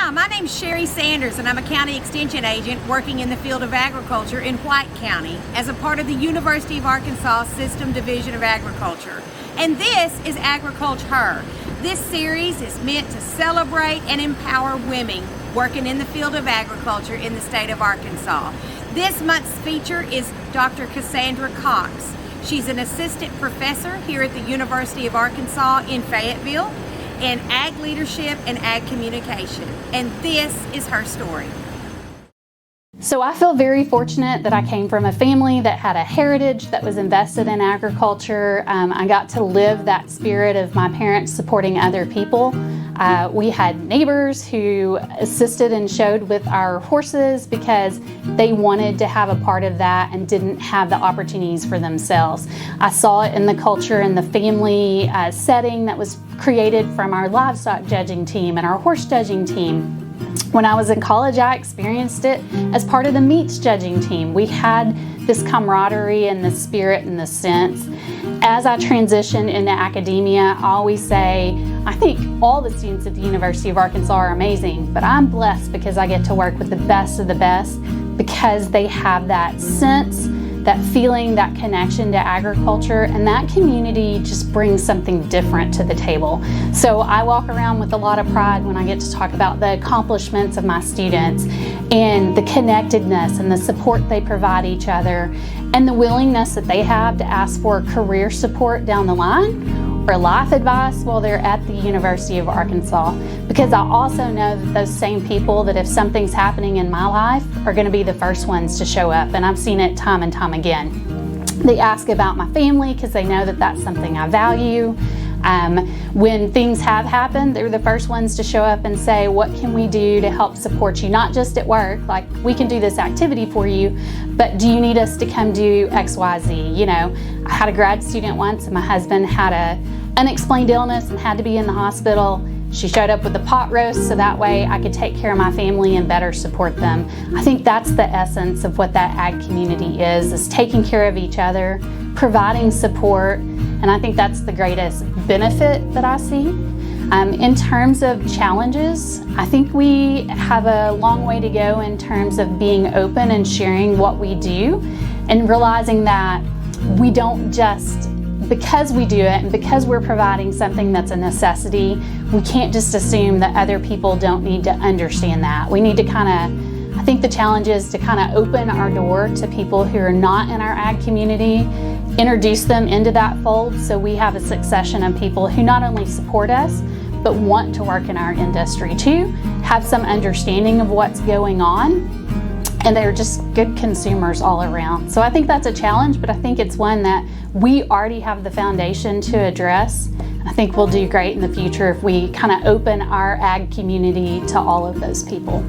Hi, my name's Sherry Sanders, and I'm a county extension agent working in the field of agriculture in White County as a part of the University of Arkansas System Division of Agriculture. And this is Agriculture. This series is meant to celebrate and empower women working in the field of agriculture in the state of Arkansas. This month's feature is Dr. Casandra Cox. She's an assistant professor here at the University of Arkansas in Fayetteville in ag leadership and ag communication. And this is her story. So I feel very fortunate that I came from a family that had a heritage that was invested in agriculture. I got to live that spirit of my parents supporting other people. We had neighbors who assisted and showed with our horses because they wanted to have a part of that and didn't have the opportunities for themselves. I saw it in the culture and the family setting that was created from our livestock judging team and our horse judging team. When I was in college, I experienced it as part of the meats judging team. We had this camaraderie and this spirit and this sense. As I transitioned into academia, I always say, I think all the students at the University of Arkansas are amazing, but I'm blessed because I get to work with the best of the best because they have that sense, that feeling, that connection to agriculture, and that community just brings something different to the table. So I walk around with a lot of pride when I get to talk about the accomplishments of my students and the connectedness and the support they provide each other and the willingness that they have to ask for career support down the line or life advice while they're at the University of Arkansas. Because I also know that those same people that if something's happening in my life are going to be the first ones to show up, and I've seen it time and time again. They ask about my family because they know that that's something I value. When things have happened, they're the first ones to show up and say, what can we do to help support you? Not just at work, like we can do this activity for you, but do you need us to come do X, Y, Z? You know, I had a grad student once and my husband had an unexplained illness and had to be in the hospital. She showed up with a pot roast so that way I could take care of my family and better support them. I think that's the essence of what that ag community is taking care of each other, providing support, and I think that's the greatest benefit that I see. In terms of challenges, I think we have a long way to go in terms of being open and sharing what we do and realizing that we don't just, because we do it and because we're providing something that's a necessity, we can't just assume that other people don't need to understand that. We need to I think the challenge is to kind of open our door to people who are not in our ag community, introduce them into that fold so we have a succession of people who not only support us, but want to work in our industry too, have some understanding of what's going on, and they're just good consumers all around. So I think that's a challenge, but I think it's one that we already have the foundation to address. I think we'll do great in the future if we kind of open our ag community to all of those people.